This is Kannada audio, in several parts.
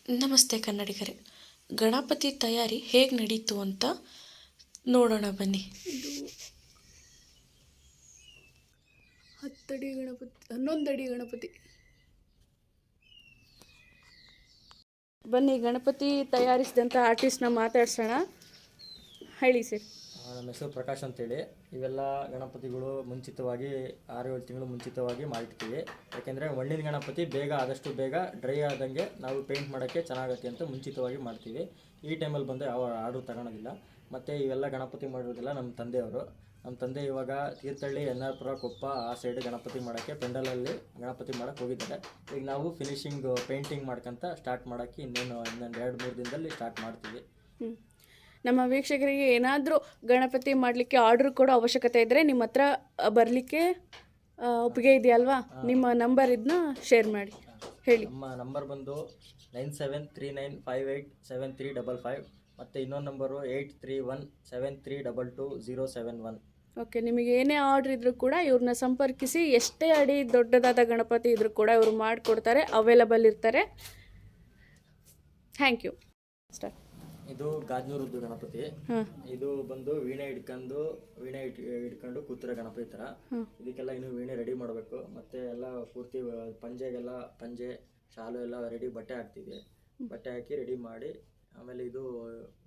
ನಮಸ್ತೆ ಕನ್ನಡಿಗರೇ. ಗಣಪತಿ ತಯಾರಿ ಹೇಗೆ ನಡೀತು ಅಂತ ನೋಡೋಣ ಬನ್ನಿ. ಇದು 10 ಅಡಿ ಗಣಪತಿ, 11 ಅಡಿ ಗಣಪತಿ. ಬನ್ನಿ ಗಣಪತಿ ತಯಾರಿಸಿದಂಥ ಆರ್ಟಿಸ್ಟ್ನ ಮಾತಾಡ್ಸೋಣ. ಹೇಳಿ ಸರ್. ನಮ್ಮ ಹೆಸರು ಪ್ರಕಾಶ್ ಅಂತೇಳಿ. ಇವೆಲ್ಲ ಗಣಪತಿಗಳು ಮುಂಚಿತವಾಗಿ 6-7 ತಿಂಗಳು ಮುಂಚಿತವಾಗಿ ಮಾಡಿರ್ತೀವಿ. ಯಾಕೆಂದರೆ ಮಣ್ಣಿನ ಗಣಪತಿ ಆದಷ್ಟು ಬೇಗ ಡ್ರೈ ಆದಂಗೆ ನಾವು ಪೇಂಟ್ ಮಾಡೋಕ್ಕೆ ಚೆನ್ನಾಗತ್ತೆ ಅಂತ ಮುಂಚಿತವಾಗಿ ಮಾಡ್ತೀವಿ. ಈ ಟೈಮಲ್ಲಿ ಬಂದರೆ ಯಾವ ಆರ್ಡ್ರು ತಗೊಳೋದಿಲ್ಲ. ಮತ್ತು ಇವೆಲ್ಲ ಗಣಪತಿ ಮಾಡಿರೋದಿಲ್ಲ ನಮ್ಮ ತಂದೆಯವರು. ನಮ್ಮ ತಂದೆ ಇವಾಗ ತೀರ್ಥಹಳ್ಳಿ, ಎನ್ನಾರ್ಪುರ, ಕೊಪ್ಪ ಆ ಸೈಡ್ ಗಣಪತಿ ಮಾಡೋಕ್ಕೆ ಪೆಂಡಲಲ್ಲಿ ಗಣಪತಿ ಮಾಡೋಕ್ಕೆ ಹೋಗಿದ್ದಾರೆ. ಈಗ ನಾವು ಫಿನಿಶಿಂಗ್ ಪೇಂಟಿಂಗ್ ಮಾಡ್ಕೊತ ಸ್ಟಾರ್ಟ್ ಮಾಡೋಕ್ಕೆ ಇನ್ನೊಂದು 2-3 ದಿನದಲ್ಲಿ ಸ್ಟಾರ್ಟ್ ಮಾಡ್ತೀವಿ. ನಮ್ಮ ವೀಕ್ಷಕರಿಗೆ ಏನಾದರೂ ಗಣಪತಿ ಮಾಡಲಿಕ್ಕೆ ಆರ್ಡ್ರ್ ಕೊಡೋ ಅವಶ್ಯಕತೆ ಇದ್ದರೆ ನಿಮ್ಮ ಹತ್ರ ಬರಲಿಕ್ಕೆ ಒಪ್ಪಿಗೆ ಇದೆಯಲ್ವಾ? ನಿಮ್ಮ ನಂಬರ್ ಇದನ್ನ ಶೇರ್ ಮಾಡಿ, ಹೇಳಿ. ನಮ್ಮ ನಂಬರ್ ಬಂದು 9739587355 ಮತ್ತು ಇನ್ನೊಂದು ನಂಬರು 8317322071. ಓಕೆ, ನಿಮಗೆ ಏನೇ ಆರ್ಡ್ರ್ ಇದ್ದರೂ ಕೂಡ ಇವ್ರನ್ನ ಸಂಪರ್ಕಿಸಿ. ಎಷ್ಟೇ ಅಡಿ ದೊಡ್ಡದಾದ ಗಣಪತಿ ಇದ್ದರೂ ಕೂಡ ಇವರು ಮಾಡಿಕೊಡ್ತಾರೆ, ಅವೈಲಬಲ್ ಇರ್ತಾರೆ. Thank you. ಸ್ಟಾರ್ಟ್. ಇದು ಗಾಜನೂರದ್ದು ಗಣಪತಿ. ಇದು ಬಂದು ವೀಣೆ ಹಿಡ್ಕೊಂಡು ಕೂತಿರೋ ಗಣಪತಿ ಥರ. ಇದಕ್ಕೆಲ್ಲ ಇನ್ನು ವೀಣೆ ರೆಡಿ ಮಾಡಬೇಕು. ಮತ್ತು ಎಲ್ಲ ಪೂರ್ತಿ ಪಂಜೆ ಶಾಲು ಎಲ್ಲ ರೆಡಿ ಬಟ್ಟೆ ಹಾಕ್ತೀವಿ. ಬಟ್ಟೆ ಹಾಕಿ ರೆಡಿ ಮಾಡಿ ಆಮೇಲೆ ಇದು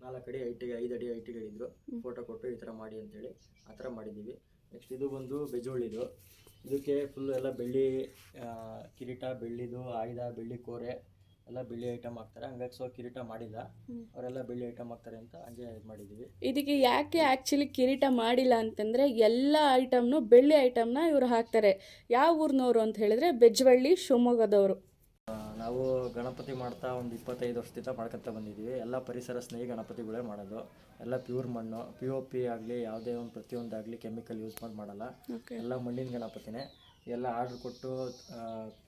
4 ಅಡಿ ಹೈಟಿಗೆ 5 ಅಡಿ ಹೈಟಿಗೆ ಹೇಳಿದ್ರು, ಫೋಟೋ ಕೊಟ್ಟು ಈ ಥರ ಮಾಡಿ ಅಂತೇಳಿ ಆ ಥರ ಮಾಡಿದ್ದೀವಿ. ನೆಕ್ಸ್ಟ್ ಇದು ಬಂದು ಬೆಜೋಳಿದು. ಇದಕ್ಕೆ ಫುಲ್ಲು ಎಲ್ಲ ಬೆಳ್ಳಿ ಕಿರೀಟ, ಬೆಳ್ಳಿದು ಆಯುಧ, ಬೆಳ್ಳಿ ಕೋರೆ ಎಲ್ಲ ಬೆಳ್ಳಿ ಐಟಮ್ ಹಾಕ್ತಾರೆ. ಹಂಗಾಗಿ ಕಿರೀಟ ಮಾಡಿಲ್ಲ, ಅವರೆಲ್ಲ ಬೆಳ್ಳಿ ಐಟಮ್ ಹಾಕ್ತಾರೆ ಅಂತ ಹಂಗೆ ಇದು ಮಾಡಿದ್ದೀವಿ. ಇದಕ್ಕೆ ಯಾಕೆ ಆ್ಯಕ್ಚುಲಿ ಕಿರೀಟ ಮಾಡಿಲ್ಲ ಅಂತಂದರೆ ಎಲ್ಲ ಐಟಮ್ನು ಬೆಳ್ಳಿ ಐಟಮ್ನ ಇವರು ಹಾಕ್ತಾರೆ. ಯಾವ ಊರಿನವರು ಅಂತ ಹೇಳಿದ್ರೆ ಬೆಜ್ವಳ್ಳಿ, ಶಿವಮೊಗ್ಗದವರು. ನಾವು ಗಣಪತಿ ಮಾಡ್ತಾ ಒಂದು 25 ವರ್ಷದಿಂದ ಮಾಡ್ಕೊತ ಬಂದಿದ್ದೀವಿ. ಎಲ್ಲ ಪರಿಸರ ಸ್ನೇಹಿ ಗಣಪತಿಗಳೇ ಮಾಡೋದು. ಎಲ್ಲ ಪ್ಯೂರ್ ಮಣ್ಣು, POP ಆಗಲಿ ಯಾವುದೇ ಒಂದು ಪ್ರತಿಯೊಂದಾಗಲಿ ಕೆಮಿಕಲ್ ಯೂಸ್ ಮಾಡಲ್ಲ. ಎಲ್ಲ ಮಣ್ಣಿನ ಗಣಪತಿನೇ. ಎಲ್ಲ ಆರ್ಡ್ರ್ ಕೊಟ್ಟು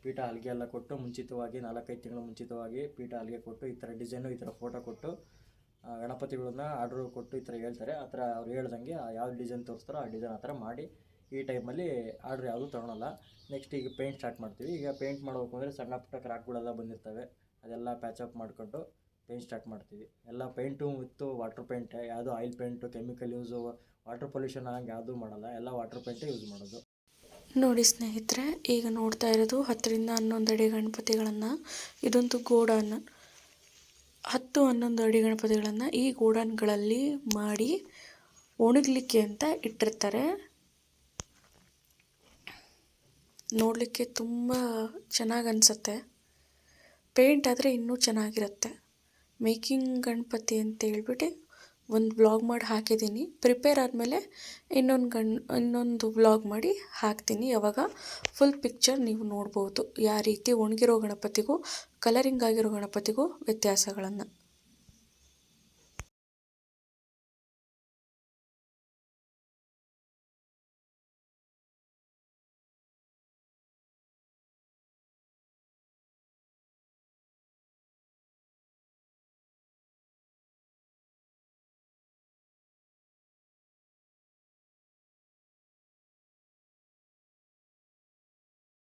ಪೀಠ ಹಲ್ಗೆ ಎಲ್ಲ ಕೊಟ್ಟು ಮುಂಚಿತವಾಗಿ 4-5 ತಿಂಗಳು ಮುಂಚಿತವಾಗಿ ಪೀಠ ಹಲ್ಗೆ ಕೊಟ್ಟು ಈ ಥರ ಡಿಸೈನು, ಈ ಥರ ಫೋಟೋ ಕೊಟ್ಟು ಗಣಪತಿಗಳನ್ನ ಆರ್ಡ್ರ್ ಕೊಟ್ಟು ಈ ಥರ ಹೇಳ್ತಾರೆ. ಆ ಥರ ಅವ್ರು ಹೇಳ್ದಂಗೆ ಯಾವ ಡಿಸೈನ್ ತೋರಿಸ್ತಾರೋ ಆ ಡಿಸೈನ್ ಆ ಥರ ಮಾಡಿ ಈ ಟೈಮಲ್ಲಿ ಆರ್ಡ್ರ್ ಯಾವುದೂ ತೊಗೊಳಲ್ಲ. ನೆಕ್ಸ್ಟ್ ಈಗ ಪೇಂಟ್ ಸ್ಟಾರ್ಟ್ ಮಾಡ್ತೀವಿ. ಈಗ ಪೇಂಟ್ ಮಾಡಬೇಕು ಅಂದರೆ ಸಣ್ಣ ಪುಟ್ಟ ಕ್ರಾಕ್ಗಳೆಲ್ಲ ಬಂದಿರ್ತವೆ, ಅದೆಲ್ಲ ಪ್ಯಾಚಪ್ ಮಾಡಿಕೊಂಡು ಪೇಂಟ್ ಸ್ಟಾರ್ಟ್ ಮಾಡ್ತೀವಿ. ಎಲ್ಲ ಪೇಂಟು ವಿತ್ತು ವಾಟ್ರ್ ಪೇಂಟ್, ಯಾವುದು oil paint, chemical use, water pollution ಹಂಗೆ ಯಾವುದೂ ಮಾಡಲ್ಲ. ಎಲ್ಲ ವಾಟ್ರ್ ಪೇಂಟೇ ಯೂಸ್ ಮಾಡೋದು. ನೋಡಿ ಸ್ನೇಹಿತರೆ, ಈಗ ನೋಡ್ತಾ ಇರೋದು 10ರಿಂದ 11 ಅಡಿ ಗಣಪತಿಗಳನ್ನು. ಇದೊಂದು ಗೋಡನ್. 10-11 ಅಡಿ ಗಣಪತಿಗಳನ್ನು ಈ ಗೋಡನ್ಗಳಲ್ಲಿ ಮಾಡಿ ಒಣಗಲಿಕ್ಕೆ ಅಂತ ಇಟ್ಟಿರ್ತಾರೆ. ನೋಡಲಿಕ್ಕೆ ತುಂಬ ಚೆನ್ನಾಗಿ ಅನಿಸುತ್ತೆ. ಪೇಂಟ್ ಆದರೆ ಇನ್ನೂ ಚೆನ್ನಾಗಿರುತ್ತೆ. ಮೇಕಿಂಗ್ ಗಣಪತಿ ಅಂತ ಹೇಳ್ಬಿಟ್ಟು ಒಂದು ವ್ಲಾಗ್ ಮಾಡಿ ಹಾಕಿದ್ದೀನಿ. ಪ್ರಿಪೇರ್ ಆದಮೇಲೆ ಇನ್ನೊಂದು ವ್ಲಾಗ್ ಮಾಡಿ ಹಾಕ್ತೀನಿ. ಯಾವಾಗ ಫುಲ್ ಪಿಕ್ಚರ್ ನೀವು ನೋಡ್ಬೋದು, ಯಾವ ರೀತಿ ಒಣಗಿರೋ ಗಣಪತಿಗೂ ಕಲರಿಂಗ್ ಆಗಿರೋ ಗಣಪತಿಗೂ ವ್ಯತ್ಯಾಸಗಳನ್ನು.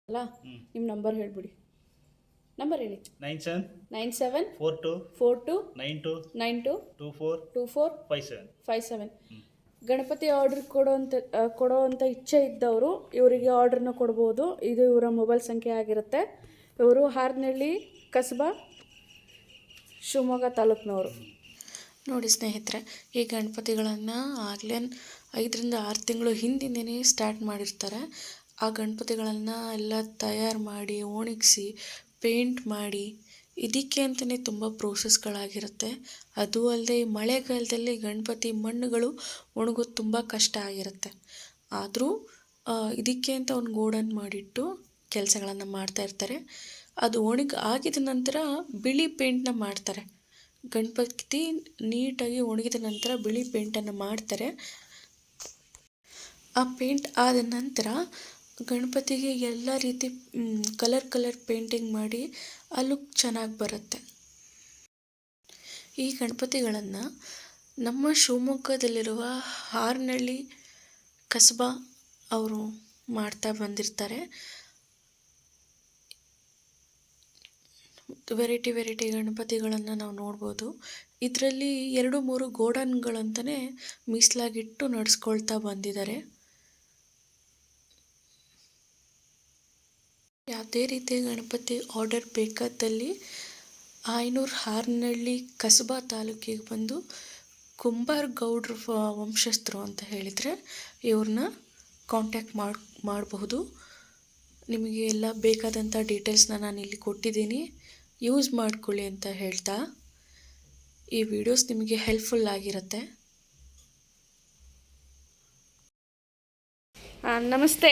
ಅಲ್ಲ, ನಿಮ್ಮ ನಂಬರ್ ಹೇಳ್ಬಿಡಿ. ನಂಬರ್ ಹೇಳಿ. 9742922427. ಗಣಪತಿ ಆರ್ಡ್ರ್ ಕೊಡೋವಂಥ ಇಚ್ಛೆ ಇದ್ದವರು ಇವರಿಗೆ ಆರ್ಡ್ರನ್ನ ಕೊಡ್ಬೋದು. ಇದು ಇವರ ಮೊಬೈಲ್ ಸಂಖ್ಯೆ ಆಗಿರುತ್ತೆ. ಇವರು ಹಾರನಹಳ್ಳಿ ಕಸಬಾ, ಶಿವಮೊಗ್ಗ ತಾಲೂಕಿನವರು. ನೋಡಿ ಸ್ನೇಹಿತರೆ, ಈ ಗಣಪತಿಗಳನ್ನು ಆಗಲೇ 5ರಿಂದ 6 ತಿಂಗಳು ಹಿಂದಿಂದನೇ ಸ್ಟಾರ್ಟ್ ಮಾಡಿರ್ತಾರೆ. ಆ ಗಣಪತಿಗಳನ್ನು ಎಲ್ಲ ತಯಾರು ಮಾಡಿ ಒಣಗಿಸಿ ಪೇಂಟ್ ಮಾಡಿ ಇದಕ್ಕೆ ಅಂತಲೇ ತುಂಬ ಪ್ರೋಸೆಸ್ಗಳಾಗಿರುತ್ತೆ. ಅದು ಅಲ್ಲದೆ ಮಳೆಗಾಲದಲ್ಲಿ ಗಣಪತಿ ಮಣ್ಣುಗಳು ಒಣಗೋದು ತುಂಬ ಕಷ್ಟ ಆಗಿರುತ್ತೆ. ಆದರೂ ಇದಕ್ಕೆ ಅಂತ ಒಂದು ಗೋಡನ್ ಮಾಡಿಟ್ಟು ಕೆಲಸಗಳನ್ನು ಮಾಡ್ತಾಯಿರ್ತಾರೆ. ಅದು ಆಗಿದ ನಂತರ ಬಿಳಿ ಪೇಂಟನ್ನ ಮಾಡ್ತಾರೆ. ಗಣಪತಿ ನೀಟಾಗಿ ಒಣಗಿದ ನಂತರ ಬಿಳಿ ಪೇಂಟನ್ನು ಮಾಡ್ತಾರೆ. ಆ ಪೇಂಟ್ ಆದ ನಂತರ ಗಣಪತಿಗೆ ಎಲ್ಲ ರೀತಿ ಕಲರ್ ಪೇಂಟಿಂಗ್ ಮಾಡಿ ಆ ಲುಕ್ ಚೆನ್ನಾಗಿ ಬರುತ್ತೆ. ಈ ಗಣಪತಿಗಳನ್ನು ನಮ್ಮ ಶಿವಮೊಗ್ಗದಲ್ಲಿರುವ ಹಾರನಹಳ್ಳಿ ಕಸಬಾ ಅವರು ಮಾಡ್ತಾ ಬಂದಿರ್ತಾರೆ. ವೆರೈಟಿ ಗಣಪತಿಗಳನ್ನು ನಾವು ನೋಡ್ಬೋದು. ಇದರಲ್ಲಿ 2-3 ಗೋಡನ್ಗಳಂತಲೇ ಮೀಸಲಾಗಿಟ್ಟು ನಡೆಸ್ಕೊಳ್ತಾ ಬಂದಿದ್ದಾರೆ. ಯಾವುದೇ ರೀತಿಯ ಗಣಪತಿ ಆರ್ಡರ್ ಬೇಕಾದಲ್ಲಿ ಆಯನೂರು ಹಾರನಹಳ್ಳಿ ಕಸಬಾ ತಾಲೂಕಿಗೆ ಬಂದು ಕುಂಬಾರ್ ಗೌಡ್ರ ವಂಶಸ್ಥರು ಅಂತ ಹೇಳಿದರೆ ಇವ್ರನ್ನ ಕಾಂಟ್ಯಾಕ್ಟ್ ಮಾಡಬಹುದು. ನಿಮಗೆ ಎಲ್ಲ ಬೇಕಾದಂಥ ಡೀಟೇಲ್ಸ್ನ ನಾನು ಇಲ್ಲಿ ಕೊಟ್ಟಿದ್ದೀನಿ, ಯೂಸ್ ಮಾಡ್ಕೊಳ್ಳಿ ಅಂತ ಹೇಳ್ತಾ ಈ ವಿಡಿಯೋಸ್ ನಿಮಗೆ ಹೆಲ್ಪ್ಫುಲ್ ಆಗಿರುತ್ತೆ. ನಮಸ್ತೆ,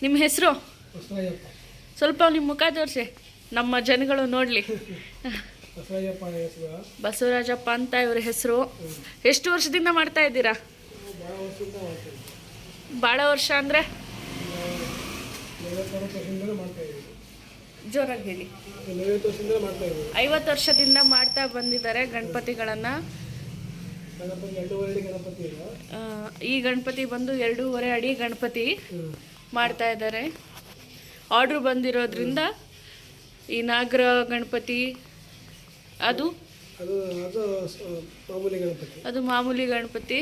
ನಿಮ್ಮ ಹೆಸರು ಸ್ವಲ್ಪ ನಿಮ್ಮ ಮುಖ ತೋರಿಸಿ, ನಮ್ಮ ಜನಗಳು ನೋಡಲಿ. ಬಸವರಾಜಪ್ಪ ಅಂತ ಇವ್ರ ಹೆಸರು. ಎಷ್ಟು ವರ್ಷದಿಂದ ಮಾಡ್ತಾ ಇದ್ದೀರಾ? ಭಾಳ ವರ್ಷ ಅಂದರೆ ಜೋರಾಗಿ ಹೇಳಿ. 50 ವರ್ಷದಿಂದ ಮಾಡ್ತಾ ಬಂದಿದ್ದಾರೆ ಗಣಪತಿಗಳನ್ನು. ಈ ಗಣಪತಿ ಬಂದು 2.5 ಅಡಿ ಗಣಪತಿ ಮಾಡ್ತಾ ಇದ್ದಾರೆ. ಆರ್ಡ್ರ್ ಬಂದಿರೋದ್ರಿಂದ ಈ ನಾಗರ ಗಣಪತಿ ಅದು ಮಾಮೂಲಿ ಗಣಪತಿ,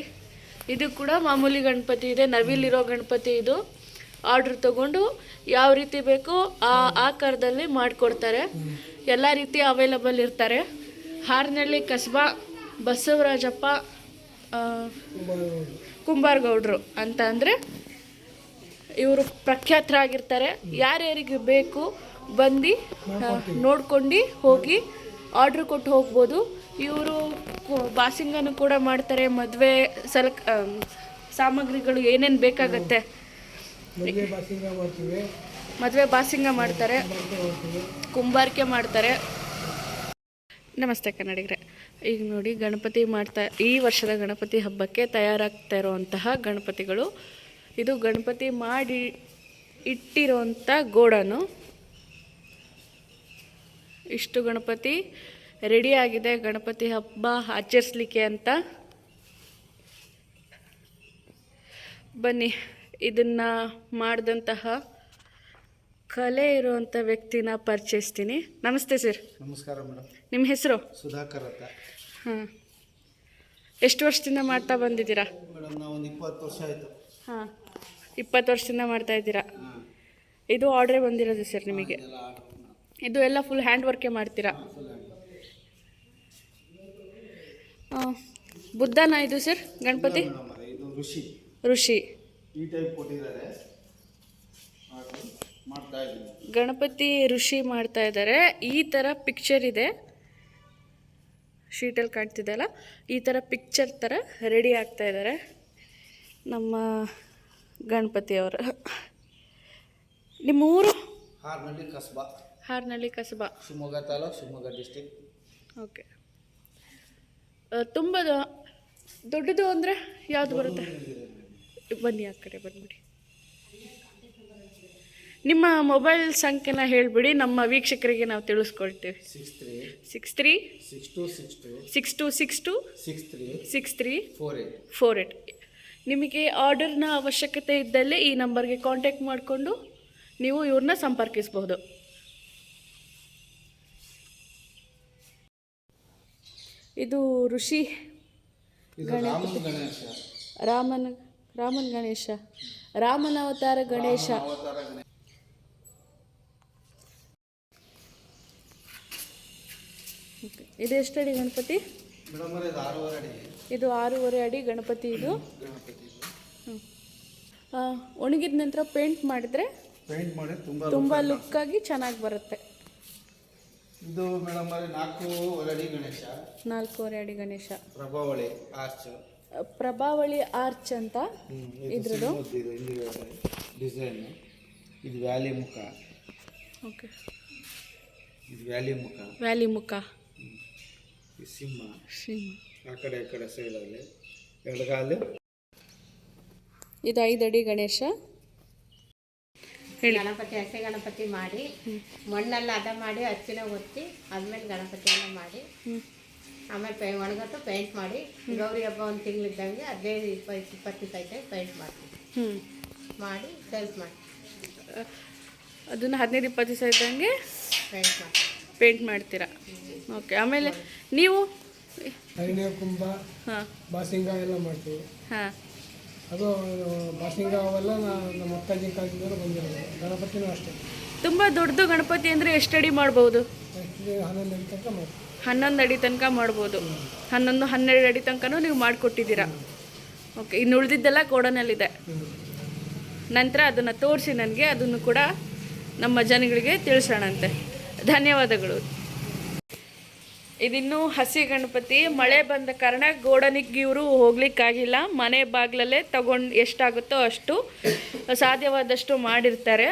ಇದು ಕೂಡ ಮಾಮೂಲಿ ಗಣಪತಿ ಇದೆ. ನವಿಲಿರೋ ಗಣಪತಿ ಇದು. ಆರ್ಡ್ರ್ ತಗೊಂಡು ಯಾವ ರೀತಿ ಬೇಕೋ ಆ ಆಕಾರದಲ್ಲಿ ಮಾಡಿಕೊಡ್ತಾರೆ. ಎಲ್ಲ ರೀತಿ ಅವೈಲಬಲ್ ಇರ್ತಾರೆ. ಹಾರನಹಳ್ಳಿ ಕಸಬಾ ಬಸವರಾಜಪ್ಪ ಕುಂಬಾರಗೌಡರು ಅಂತ ಅಂದರೆ ಇವರು ಪ್ರಖ್ಯಾತರಾಗಿರ್ತಾರೆ. ಯಾರ್ಯಾರಿಗೆ ಬೇಕು ಬಂದು ನೋಡ್ಕೊಂಡು ಹೋಗಿ ಆರ್ಡ್ರ್ ಕೊಟ್ಟು ಹೋಗ್ಬೋದು. ಇವರು ಬಾಸಿಂಗನ್ನು ಕೂಡ ಮಾಡ್ತಾರೆ. ಮದುವೆ ಸಾಮಗ್ರಿಗಳು ಏನೇನು ಬೇಕಾಗತ್ತೆ, ಮದುವೆ ಬಾಸಿಂಗ ಮಾಡ್ತಾರೆ, ಕುಂಬಾರಿಕೆ ಮಾಡ್ತಾರೆ. ನಮಸ್ತೆ ಕನ್ನಡಿಗರೇ, ಈಗ ನೋಡಿ ಗಣಪತಿ ಈ ವರ್ಷದ ಗಣಪತಿ ಹಬ್ಬಕ್ಕೆ ತಯಾರಾಗ್ತಾ ಇರೋವಂತಹ ಗಣಪತಿಗಳು. ಇದು ಗಣಪತಿ ಮಾಡಿ ಇಟ್ಟಿರೋಂಥ ಗೋಡನು. ಇಷ್ಟು ಗಣಪತಿ ರೆಡಿಯಾಗಿದೆ ಗಣಪತಿ ಹಬ್ಬ ಆಚರಿಸ್ಲಿಕ್ಕೆ ಅಂತ. ಬನ್ನಿ, ಇದನ್ನು ಮಾಡಿದಂತಹ ಕಲೆ ಇರುವಂಥ ವ್ಯಕ್ತಿನ ಪರಿಚಯಿಸ್ತೀನಿ. ನಮಸ್ತೆ ಸರ್. ನಮಸ್ಕಾರ ಮೇಡಮ್. ನಿಮ್ಮ ಹೆಸರು? ಸುಧಾಕರ್ ಅಂತ. ಹಾಂ, ಎಷ್ಟು ವರ್ಷದಿಂದ ಮಾಡ್ತಾ ಬಂದಿದ್ದೀರಾ? ಮೇಡಮ್ ನಾವು ಒಂದು 20 ವರ್ಷ ಆಯಿತು. ಹಾಂ, 20 ವರ್ಷದಿಂದ ಮಾಡ್ತಾ ಇದ್ದೀರಾ. ಇದು ಆರ್ಡ್ರೇ ಬಂದಿರೋದು ಸರ್ ನಿಮಗೆ? ಇದು ಎಲ್ಲ ಫುಲ್ ಹ್ಯಾಂಡ್ ವರ್ಕೇ ಮಾಡ್ತೀರಾ? ಬುದ್ಧನ ಇದು ಸರ್ ಗಣಪತಿ? ಇದು ಋಷಿ ಈ ಟೈಪ್ ಕೊಟ್ಟಿದ್ದಾರೆ, ಮಾಡ್ತಾ ಇದ್ದೀನಿ. ಗಣಪತಿ ಋಷಿ ಮಾಡ್ತಾ ಇದ್ದಾರೆ. ಈ ಥರ ಪಿಕ್ಚರ್ ಇದೆ, ಶೀಟಲ್ಲಿ ಕಾಣ್ತಿದೆ ಅಲ್ಲ, ಈ ಥರ ಪಿಕ್ಚರ್ ಥರ ರೆಡಿ ಆಗ್ತಾ ಇದ್ದಾರೆ ನಮ್ಮ ಗಣಪತಿಯವರು. ನಿಮ್ಮ ಊರು? ಹಾರನಹಳ್ಳಿ ಕಸಬಾ. ಹಾರನಹಳ್ಳಿ ಕಸಬಾ, ಶಿವಮೊಗ್ಗ ತಾಲೂಕು, ಶಿವಮೊಗ್ಗ ಡಿಸ್ಟಿಕ್. ಓಕೆ. ತುಂಬ ದೊಡ್ಡದು ಅಂದರೆ ಯಾವುದು ಬರುತ್ತೆ? ಬನ್ನಿ, ಆ ಕಡೆ ಬಂದ್ಬಿಡಿ. ನಿಮ್ಮ ಮೊಬೈಲ್ ಸಂಖ್ಯೆನ ಹೇಳಿಬಿಡಿ, ನಮ್ಮ ವೀಕ್ಷಕರಿಗೆ ನಾವು ತಿಳಿಸ್ಕೊಳ್ತೀವಿ. 63 6262 6348. ನಿಮಗೆ ಆರ್ಡರ್ನ ಅವಶ್ಯಕತೆ ಇದ್ದಲ್ಲಿ ಈ ನಂಬರ್ಗೆ ಕಾಂಟ್ಯಾಕ್ಟ್ ಮಾಡಿಕೊಂಡು ನೀವು ಇವ್ರನ್ನ ಸಂಪರ್ಕಿಸಬಹುದು. ಇದು ಋಷಿ ರಾಮನ ಗಣೇಶ, ರಾಮನ ಅವತಾರ ಗಣೇಶ. ಇದು ಎಷ್ಟು ಅಡಿ ಗಣಪತಿ? ಇದು 6.5 ಅಡಿ ಗಣಪತಿ. ಇದು ಒಣಗಿದ ನಂತರ ಪೇಂಟ್ ಮಾಡಿದ್ರೆ ತುಂಬ ಲುಕ್ಕಾಗಿ ಚೆನ್ನಾಗಿ ಬರುತ್ತೆ. ಇದು ಮೇಡಮ್ 4.5 ಅಡಿ ಗಣೇಶ. 4.5 ಅಡಿ ಗಣೇಶ. ಪ್ರಭಾವಳಿ ಆರ್ಚ್ ಅಂತ ಇದ್ರದ್ದು ಡಿಸೈನ್. ಇದು ವ್ಯಾಲಿ ಮುಖ. ಓಕೆ, ಇದು ವ್ಯಾಲಿ ಮುಖ. ಸಿಂಹ. ಆ ಕಡೆ ಸೈಡಲ್ಲಿ ಎಡಗಾಲು. ಇದು 5 ಅಡಿ ಗಣೇಶ. ಗಣಪತಿ ಹಸೆ ಗಣಪತಿ ಮಾಡಿ ಮಣ್ಣೆಲ್ಲ ಹದ ಮಾಡಿ ಹಚ್ಚಿನ ಒತ್ತಿ ಆದ್ಮೇಲೆ ಗಣಪತಿ ಎಲ್ಲ ಮಾಡಿ ಆಮೇಲೆ ಒಣಗಟ್ಟು ಪೇಂಟ್ ಮಾಡಿ ಗೌರಿ ಹಬ್ಬ 1 ತಿಂಗಳಿದ್ದಂಗೆ 15-20 ಪೇಂಟ್ ಮಾಡ್ತೀವಿ. ಮಾಡಿ ಸೇಲ್ಸ್ ಮಾಡಿ ಅದನ್ನು 15-20 ದಿವಸ ಇದ್ದಂಗೆ ಪೇಂಟ್ ಮಾಡಿ ಪೇಂಟ್ ಮಾಡ್ತೀರಾ. ಓಕೆ, ಆಮೇಲೆ ನೀವು? ಅರಿಣೆ ಕುಂಭ ಹಾಂ ಬಾಸಿಂಗ ಎಲ್ಲ ಮಾಡ್ತೀವಿ. ಹಾಂ ಅದು ಬಾಸಿಂಗ ಅವೆಲ್ಲ ನಮ್ಮ ಅಪ್ಪಾಜಿ ಕಾಲದಿಂದ ಬಂದಿರೋದು. ಗಣಪತಿನೂ ಅಷ್ಟೇ. ತುಂಬ ದೊಡ್ಡದು ಗಣಪತಿ ಅಂದರೆ ಎಷ್ಟು ಅಡಿ ಮಾಡ್ಬೋದು? ಎಷ್ಟು 11 ಅಡಿ ತನಕ ಮಾಡ್ತೀವಿ. 11 ಅಡಿ ತನಕ ಮಾಡ್ಬೋದು. 11-12 ಅಡಿ ತನಕನೂ ನೀವು ಮಾಡಿಕೊಟ್ಟಿದ್ದೀರಾ. ಓಕೆ, ಇನ್ನು ಉಳಿದಿದ್ದೆಲ್ಲ ಗೋಡನಲ್ಲಿದೆ. ನಂತರ ಅದನ್ನು ತೋರಿಸಿ ನನಗೆ, ಅದನ್ನು ಕೂಡ ನಮ್ಮ ಜನಗಳಿಗೆ ತಿಳಿಸೋಣಂತೆ. ಧನ್ಯವಾದಗಳು. ಇದಿನ್ನೂ ಹಸಿ ಗಣಪತಿ. ಮಳೆ ಬಂದ ಕಾರಣ ಗೋಡನಿಗೆ ಇವರು ಹೋಗ್ಲಿಕ್ಕಾಗಿಲ್ಲ. ಮನೆ ಬಾಗಿಲಲ್ಲೇ ತಗೊಂಡು ಎಷ್ಟಾಗುತ್ತೋ ಅಷ್ಟು ಸಾಧ್ಯವಾದಷ್ಟು ಮಾಡಿರ್ತಾರೆ.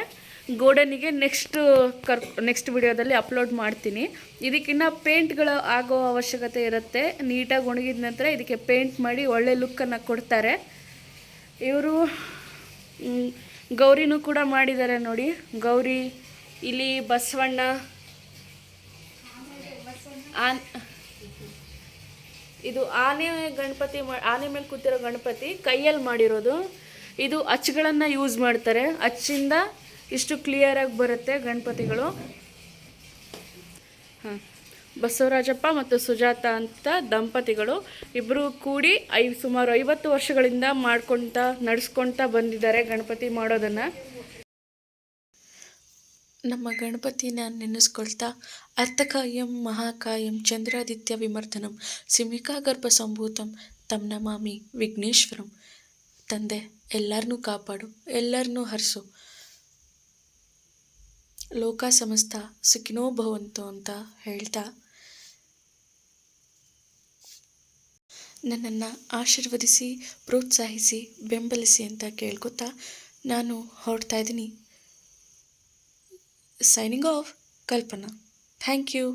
ಗೋಡನಿಗೆ ನೆಕ್ಸ್ಟ್ ವಿಡಿಯೋದಲ್ಲಿ ಅಪ್ಲೋಡ್ ಮಾಡ್ತೀನಿ. ಇದಕ್ಕಿನ್ನ ಪೇಂಟ್ಗಳು ಆಗೋ ಅವಶ್ಯಕತೆ ಇರುತ್ತೆ. ನೀಟಾಗಿ ಒಣಗಿದ ನಂತರ ಇದಕ್ಕೆ ಪೇಂಟ್ ಮಾಡಿ ಒಳ್ಳೆ ಲುಕ್ಕನ್ನು ಕೊಡ್ತಾರೆ. ಇವರು ಗೌರಿನೂ ಕೂಡ ಮಾಡಿದ್ದಾರೆ ನೋಡಿ. ಗೌರಿ, ಇಲ್ಲಿ ಬಸವಣ್ಣ, ಇದು ಆನೆ ಗಣಪತಿ, ಆನೆ ಮೇಲೆ ಕೂತಿರೋ ಗಣಪತಿ ಕೈಯಲ್ಲಿ ಮಾಡಿರೋದು. ಇದು ಅಚ್ಚುಗಳನ್ನು ಯೂಸ್ ಮಾಡ್ತಾರೆ. ಅಚ್ಚಿಂದ ಇಷ್ಟು ಕ್ಲಿಯರಾಗಿ ಬರುತ್ತೆ ಗಣಪತಿಗಳು. ಹಾಂ, ಬಸವರಾಜಪ್ಪ ಮತ್ತು ಸುಜಾತ ಅಂತ ದಂಪತಿಗಳು ಇಬ್ಬರು ಕೂಡಿ ಸುಮಾರು 50 ವರ್ಷಗಳಿಂದ ನಡೆಸ್ಕೊಳ್ತಾ ಬಂದಿದ್ದಾರೆ ಗಣಪತಿ ಮಾಡೋದನ್ನು. ನಮ್ಮ ಗಣಪತಿನ ನೆನೆಸ್ಕೊಳ್ತಾ ಅರ್ಥಕಾಯಂ ಮಹಾಕಾಯಂ ಚಂದ್ರಾದಿತ್ಯ ವಿಮರ್ಧನಂ ಸಿಂಹಿಕಾಗರ್ಭ ಸಂಭೂತಂ ತಂ ನಮಾಮಿ ವಿಘ್ನೇಶ್ವರಂ. ತಂದೆ, ಎಲ್ಲರನ್ನೂ ಕಾಪಾಡು, ಎಲ್ಲರನ್ನೂ ಹರಿಸು, ಲೋಕ ಸಮಸ್ತ ಸುಖಿನೋ ಭವಂತು ಅಂತ ಹೇಳ್ತಾ ನನ್ನನ್ನು ಆಶೀರ್ವದಿಸಿ, ಪ್ರೋತ್ಸಾಹಿಸಿ, ಬೆಂಬಲಿಸಿ ಅಂತ ಕೇಳ್ಕೊತಾ ನಾನು ಹೊರಡ್ತಾ ಇದ್ದೀನಿ. Signing off, Kalpana. Thank you.